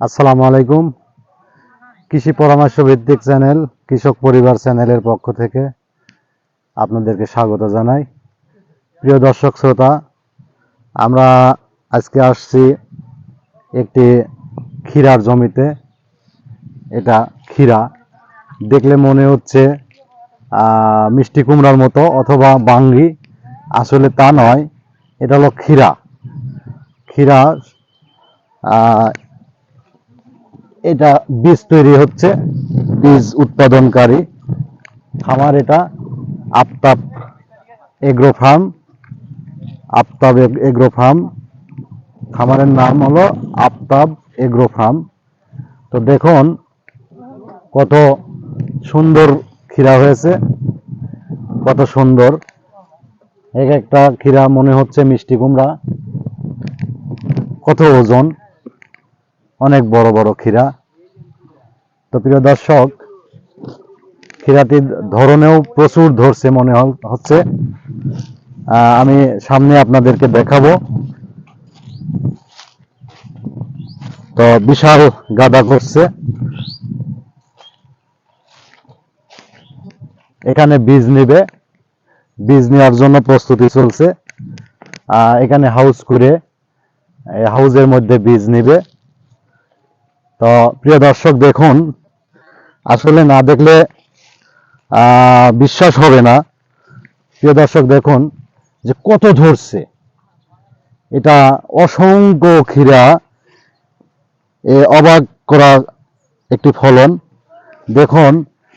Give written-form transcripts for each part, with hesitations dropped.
আসসালামু আলাইকুম। কৃষি পরামর্শ ভিত্তিক চ্যানেল কৃষক পরিবার চ্যানেলের পক্ষ থেকে আপনাদেরকে স্বাগত জানাই। প্রিয় দর্শক শ্রোতা, আমরা আজকে আসছি একটি ক্ষীরার জমিতে। এটা ক্ষীরা দেখলে মনে হচ্ছে মিষ্টি কুমড়ার মতো অথবা বাঙ্গি, আসলে তা নয়। এটা হলো ক্ষীরা। ক্ষীরা এটা বীজ তৈরি হচ্ছে, বীজ উৎপাদনকারী খামার এটা Aftab agro farm. Aftab agro farm, খামারের নাম হলো আফতাব এগ্রো ফার্ম। তো দেখুন কত সুন্দর ক্ষীরা হয়েছে, কত সুন্দর। এক একটা ক্ষীরা মনে হচ্ছে মিষ্টি কুমড়া, কত ওজন, অনেক বড় বড় ক্ষীরা। তো প্রিয় দর্শক, ক্ষীরাটির ধরনেও প্রচুর ধরছে মনে হচ্ছে। আমি সামনে আপনাদেরকে দেখাবো। তো বিশাল গাদা করছে। এখানে বীজ নিবে, বীজ নেওয়ার জন্য প্রস্তুতি চলছে। এখানে হাউস করে হাউজের মধ্যে বীজ নিবে। তো প্রিয় দর্শক দেখুন, আসলে না দেখলে বিশ্বাস হবে না। প্রিয় দর্শক দেখুন যে কত ধরছে, এটা অসংখ্য ক্ষীরা, অবাক করা একটি ফলন। দেখুন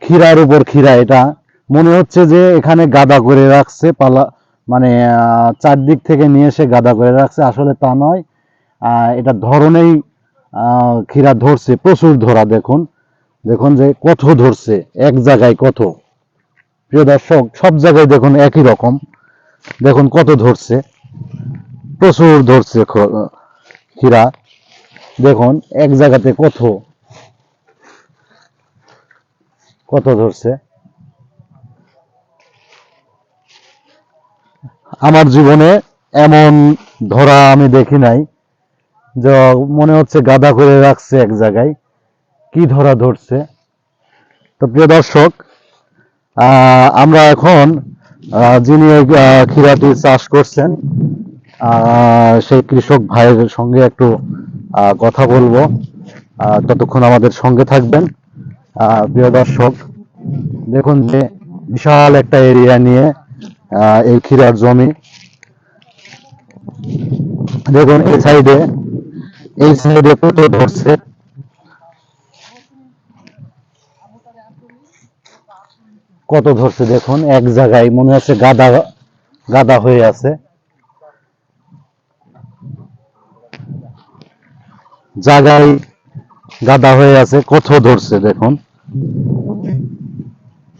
ক্ষীরার উপর ক্ষীরা, এটা মনে হচ্ছে যে এখানে গাদা করে রাখছে, পালা মানে চারদিক থেকে নিয়ে এসে গাদা করে রাখছে, আসলে তা নয়। এটা ধরনেই ক্ষীরা ধরছে, প্রচুর ধরা। দেখুন দেখুন যে কত ধরছে, এক জায়গায় কত। প্রিয় দর্শক, সব জায়গায় দেখুন একই রকম। দেখুন কত ধরছে, প্রচুর ধরছে ক্ষীরা। দেখুন এক জায়গাতে কত কত ধরছে। আমার জীবনে এমন ধরা আমি দেখি নাই, যে মনে হচ্ছে গাদা করে রাখছে এক জায়গায়, কি ধরা ধরছে। তো প্রিয় দর্শক, আমরা এখন যিনি ক্ষীরাটি চাষ করছেন সেই কৃষক ভাইয়ের সঙ্গে একটু কথা বলবো। ততক্ষণ আমাদের সঙ্গে থাকবেন। প্রিয় দর্শক দেখুন যে বিশাল একটা এরিয়া নিয়ে এই ক্ষীরার জমি। দেখুন এই সাইডে কত ধরছে, কত ধরছে। দেখুন এক জায়গায় মনে হচ্ছে গাদা গাদা হয়ে আছে, জায়গায় গাদা হয়ে আছে, কত ধরছে। দেখুন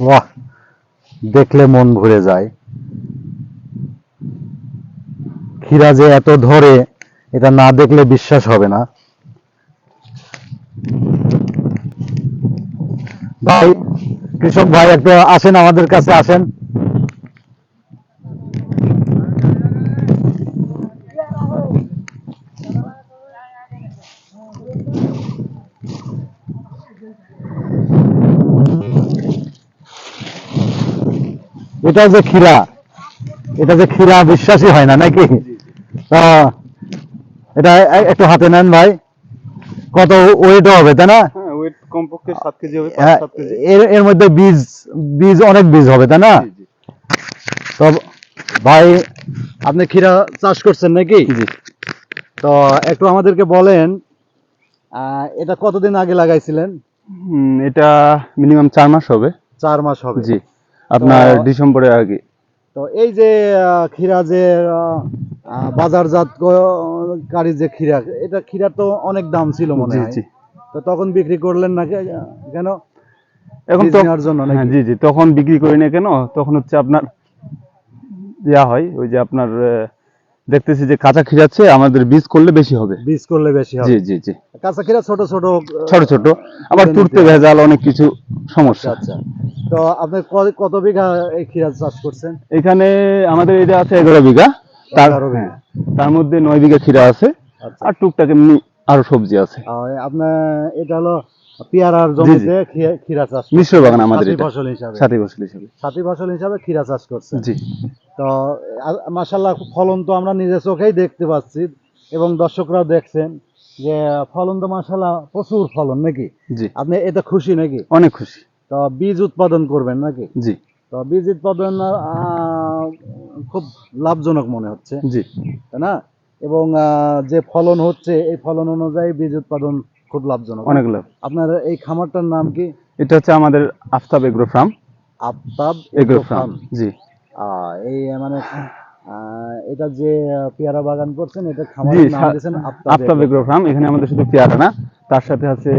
বাহ, দেখলে মন ভরে যায়। ক্ষীরা যে এত ধরে, এটা না দেখলে বিশ্বাস হবে না। ভাই, কৃষক ভাই একটু আসেন, আমাদের কাছে আসেন। এটা যে ক্ষীরা, এটা যে ক্ষীরা বিশ্বাসই হয় না নাকি? এটা একটু হাতে নেন ভাই, কত ওয়েট হবে তাই না? হ্যাঁ, ওয়েট কমপক্ষে 7 কেজি হবে, 5 হ্যাঁ, 7 কেজি। এর মধ্যে বীজ বীজ অনেক বীজ হবে তাই না? জি। তো ভাই, আপনি ক্ষীরা চাষ করছেন নাকি? জি। তো একটু আমাদেরকে বলেন, এটা কতদিন আগে লাগাইছিলেন? এটা মিনিমাম 4 মাস হবে। 4 মাস হবে। জি, আপনার তো ডিসেম্বরের আগে। তো এই যে ক্ষীরা যে বাজারজাতকারী যে ক্ষীরা, এটা ক্ষীরা তো অনেক দাম ছিল মনে জি হয়। জি। তো তখন বিক্রি করলেন না কেন? এখন বীজ তো নেওয়ার জন্য হ্যাঁ, নাকি? জি জি, তখন বিক্রি করি না কেন, তখন হচ্ছে আপনার হয় ওই যে আপনার দেখতেছি যে কাঁচা খিরাচ্ছে, আমাদের বীজ করলে বেশি হবে। বীজ করলে বেশি জি হবে। জি জি। কাঁচা ক্ষীরা ছোট ছোট ছোট ছোট, আবার তুলে নিতে তুলতে হয়। ভেজাল, অনেক কিছু আচ্ছা সমস্যা। আচ্ছা। তো আপনি কত বিঘা এই ক্ষীরা চাষ করছেন? এখানে আমাদের এটা আছে 11 বিঘা। 11 হ্যাঁ, বিঘা। তার মধ্যে 9 বিঘা খিরা আছে, আচ্ছা আর টুকটাক এমনি আরো সবজি আছে। আপনার এটা হলো পেয়ারার জি। জমিতে ক্ষীরা চাষ, মিশ্র বাগান আমাদের সাথী এটা, ফসল হিসাবে, সাথী ফসল হিসেবে। সাথী ফসল হিসাবে ক্ষীরা চাষ করছেন। জি তো মাশাআল্লাহ ফলন তো আমরা নিজের চোখেই দেখতে পাচ্ছি এবং দর্শকরাও দেখছেন যে ফলন তো মাশাআল্লাহ প্রচুর ফলন নাকি? জি, আপনি এতে খুশি নাকি? অনেক খুশি। তো বীজ উৎপাদন করবেন নাকি? জি তো বীজ উৎপাদন খুব লাভজনক মনে হচ্ছে, জি। তাই না? এবং যে ফলন হচ্ছে এই ফলন অনুযায়ী বীজ উৎপাদন খুব লাভজনক। অনেক লাভ। আপনার এই খামারটার নাম কি? এটা হচ্ছে আমাদের Aftab agro farm. Aftab agro agro farm, farm. জি। এই মানে এটা যে পেয়ারা বাগান করছেন এটা জি, খামারের নাম দিয়েছেন Aftab Aftab agro agro farm. Farm. এখানে আমাদের শুধু পেয়ারা না, তার সাথে আছে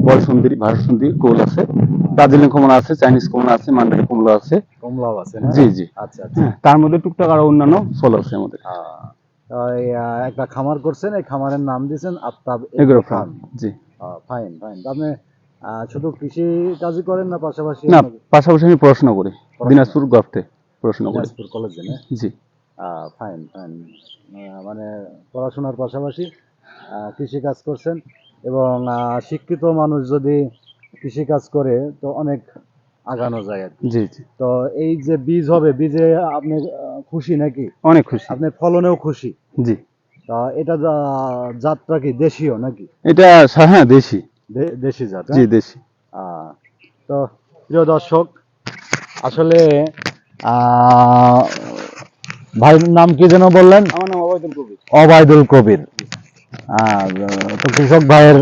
বয়সুন্দরী, ভারসুন্দরী, কোল আছে, দার্জিলিং কমলা আছে, চাইনিজ কমলা আছে, মান্ডারি কমলা আছে। কমলাও আছে না? জি জি। আচ্ছা আচ্ছা। হ্যাঁ, তার মধ্যে টুকটাক আরো অন্যান্য ফল আছে আমাদের। এই, একটা খামার করছেন, এই খামারের নাম দিয়েছেন Aftab agro agro farm, farm. জি। Fine fine. আপনি শুধু কৃষি কাজই করেন না পাশাপাশি না, অন্য পাশাপাশি আমি পড়াশোনা করি দিনাজপুর গভটে পড়াশোনা করি। দিনাজপুর কলেজে না? জি ফাইন ফাইন। মানে পড়াশোনার পাশাপাশি কৃষি কাজ করছেন এবং শিক্ষিত মানুষ যদি কৃষি কাজ করে তো অনেক আগানো যায় আর কি। জি জি। তো এই যে বীজ হবে, বীজে আপনি খুশি নাকি? অনেক খুশি। আপনি ফলনেও খুশি? জি। তা এটা জাতটা কি দেশীয় নাকি? এটা হ্যাঁ দেশি। দেশি জাত, জি হ্যাঁ? দেশি। তো প্রিয় দর্শক, আসলে আহ, ভাইয়ের নাম কি যেন বললেন? আমার নাম অবৈদুল কবির। অবায়দুল কবির। তো কৃষক ভাইয়ের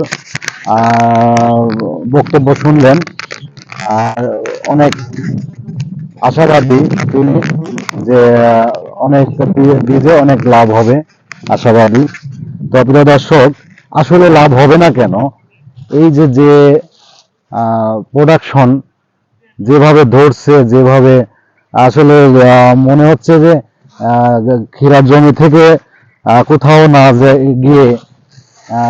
বক্তব্য শুনলেন, আর অনেক আশাবাদী তিনি যে অনেক বীজে অনেক লাভ হবে, আশাবাদী। তো প্রিয় দর্শক, আসলে লাভ হবে না কেন? এই যে যে প্রোডাকশন যেভাবে ধরছে, যেভাবে আসলে মনে হচ্ছে যে ক্ষীরার জমি থেকে কোথাও না গিয়ে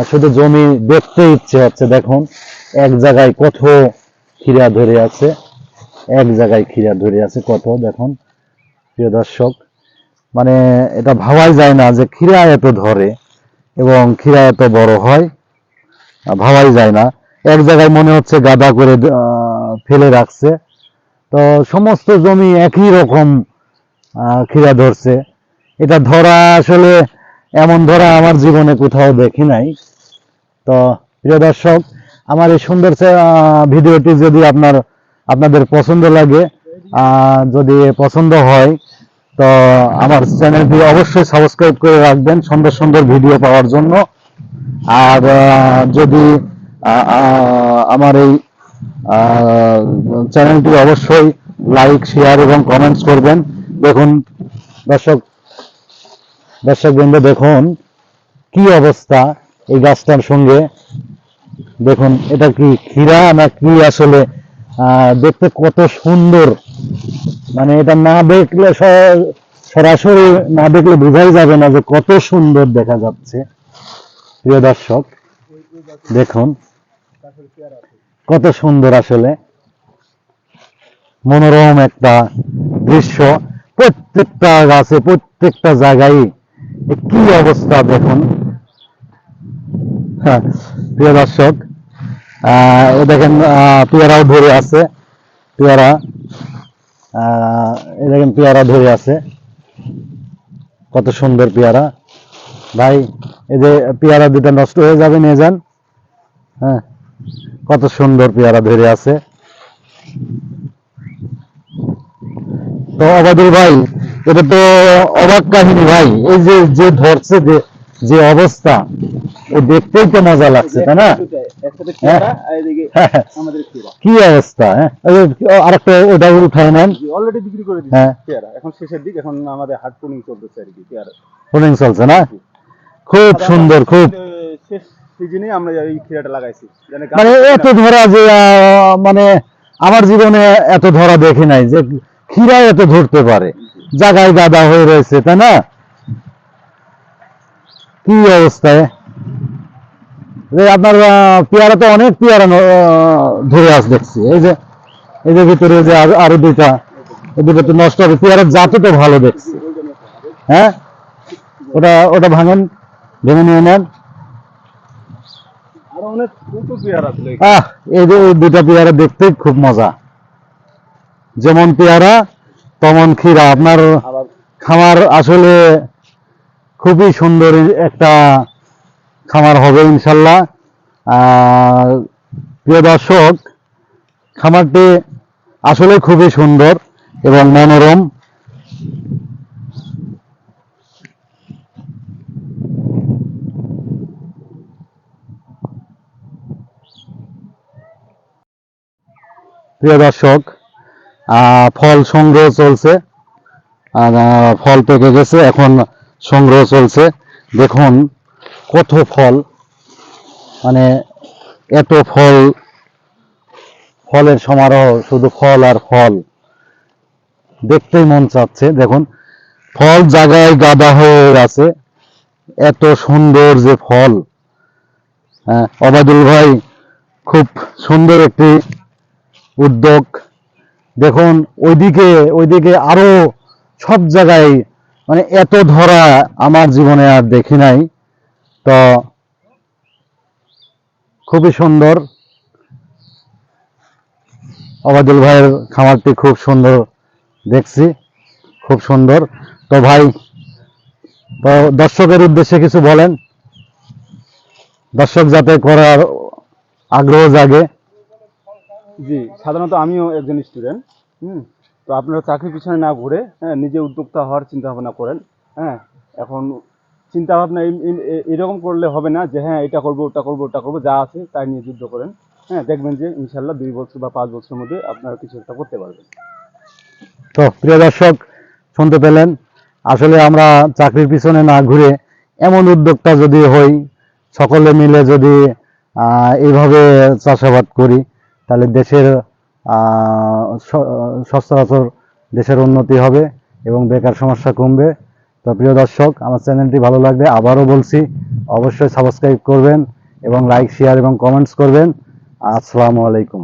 শুধু জমি দেখতে ইচ্ছে হচ্ছে। দেখুন এক জায়গায় কত ক্ষীরা ধরে আছে, এক জায়গায় ক্ষীরা ধরে আছে কত, দেখুন প্রিয় দর্শক। মানে এটা ভাবাই যায় না যে ক্ষীরা এত ধরে এবং ক্ষীরা এত বড় হয়, ভাবাই যায় না। এক জায়গায় মনে হচ্ছে গাদা করে ফেলে রাখছে। তো সমস্ত জমি একই রকম ক্ষীরা ধরছে। এটা ধরা আসলে এমন ধরা আমার জীবনে কোথাও দেখি নাই। তো প্রিয় দর্শক, আমার এই সুন্দর ভিডিওটি যদি আপনাদের পছন্দ লাগে, যদি পছন্দ হয়, তো আমার চ্যানেলটি অবশ্যই সাবস্ক্রাইব করে রাখবেন সুন্দর সুন্দর ভিডিও পাওয়ার জন্য। আর যদি আমার এই চ্যানেলটি অবশ্যই লাইক, শেয়ার এবং কমেন্টস করবেন। দেখুন দর্শকবৃন্দ, দেখুন কি অবস্থা এই গাছটার সঙ্গে। দেখুন এটা কি ক্ষীরা না কি আসলে, দেখতে কত সুন্দর। মানে এটা না দেখলে, সরাসরি না দেখলে বোঝাই যাবে না যে কত সুন্দর দেখা যাচ্ছে। প্রিয় দর্শক, দেখুন কত সুন্দর, আসলে মনোরম একটা দৃশ্য। প্রত্যেকটা গাছে, প্রত্যেকটা জায়গায় কি অবস্থা দেখুন। হ্যাঁ, প্রিয় দর্শক, দেখেন পেয়ারাও ধরে আছে, পেয়ারা দেখেন পেয়ারা ধরে আছে, কত সুন্দর পেয়ারা। ভাই এই যে পেয়ারা দুটা নষ্ট হয়ে যাবে, নিয়ে যান। হ্যাঁ, কত সুন্দর পেয়ারা ধরে আছে। তো অবাদুল ভাই, এটা তো অবাক কাহিনী ভাই। এই যে যে ধরছে, যে অবস্থা, ও দেখতেই তো মজা লাগছে, তাই না? কি অবস্থা! হ্যাঁ, আরেকটা ওটা উঠায় নেন। অলরেডি বিক্রি করে দিচ্ছি পেয়ারা, এখন শেষের দিক, এখন আমাদের হাট পুনিং চলতেছে আর কি পেয়ারা। পুলিং চলছে না? খুব সুন্দর, খুব। শেষ সিজনে আমরা এই ক্ষীরাটা লাগাইছি। মানে এত ধরা যে মানে আমার জীবনে এত ধরা দেখি নাই যে ক্ষীরা এত ধরতে পারে, জায়গায় গাদা হয়ে রয়েছে, তাই না? কি অবস্থায় আপনার পেয়ারা তো অনেক পেয়ারা ধরে আস দেখছি। এই যে ভিতরে যে আরো দুইটা, এই দুটো তো নষ্ট হবে। পেয়ারার জাতও তো ভালো দেখছি। হ্যাঁ, ওটা ভাঙেন, ভেঙে নিয়ে নেন। আরো অনেক ছোট পেয়ারা ছিল আহ, এই যে এই দুটা পেয়ারা দেখতে খুব মজা, যেমন পেয়ারা তেমন ক্ষীরা। আপনার আবার খামার আসলে খুবই সুন্দর একটা খামার হবে ইনশাল্লাহ। প্রিয় দর্শক, খামারটি আসলে খুবই সুন্দর এবং মনোরম। প্রিয় দর্শক, ফল সংগ্রহ চলছে, ফল পেকে গেছে, এখন সংগ্রহ চলছে। দেখুন কত ফল, মানে এত ফল, ফলের সমারোহ, শুধু ফল আর ফল, দেখতেই মন চাচ্ছে। দেখুন ফল জায়গায় গাদা হয়ে আছে, এত সুন্দর যে ফল। অবাদুল ভাই খুব সুন্দর একটি উদ্যোগ। দেখুন ওইদিকে ওইদিকে আরো সব জায়গায়, মানে এত ধরা আমার জীবনে আর দেখি নাই। তো খুবই সুন্দর, অবাদুল ভাইয়ের খামারটি খুব সুন্দর দেখছি, খুব সুন্দর। তো ভাই, তো দর্শকের উদ্দেশ্যে কিছু বলেন, দর্শক যাতে করার আগ্রহ জাগে। জি, সাধারণত আমিও একজন স্টুডেন্ট। তো আপনারা চাকরির পিছনে না ঘুরে, হ্যাঁ, নিজে উদ্যোক্তা হওয়ার চিন্তা ভাবনা করেন। হ্যাঁ, এখন চিন্তা ভাবনা এরকম করলে হবে না যে হ্যাঁ এটা করবো ওটা করবো ওটা করবো, যা আছে তাই নিয়ে যুদ্ধ করেন। হ্যাঁ, দেখবেন যে ইনশাল্লাহ 2 বছর বা 5 বছরের মধ্যে আপনারা কিছু একটা করতে পারবেন। তো প্রিয় দর্শক, শুনতে পেলেন, আসলে আমরা চাকরির পিছনে না ঘুরে এমন উদ্যোক্তা যদি হই, সকলে মিলে যদি এইভাবে চাষাবাদ করি, তাহলে দেশের সচরাচর দেশের উন্নতি হবে এবং বেকার সমস্যা কমবে। তো প্রিয় দর্শক, আমার চ্যানেলটি ভালো লাগবে আবারও বলছি, অবশ্যই সাবস্ক্রাইব করবেন এবং লাইক, শেয়ার এবং কমেন্টস করবেন। আসসালামু আলাইকুম।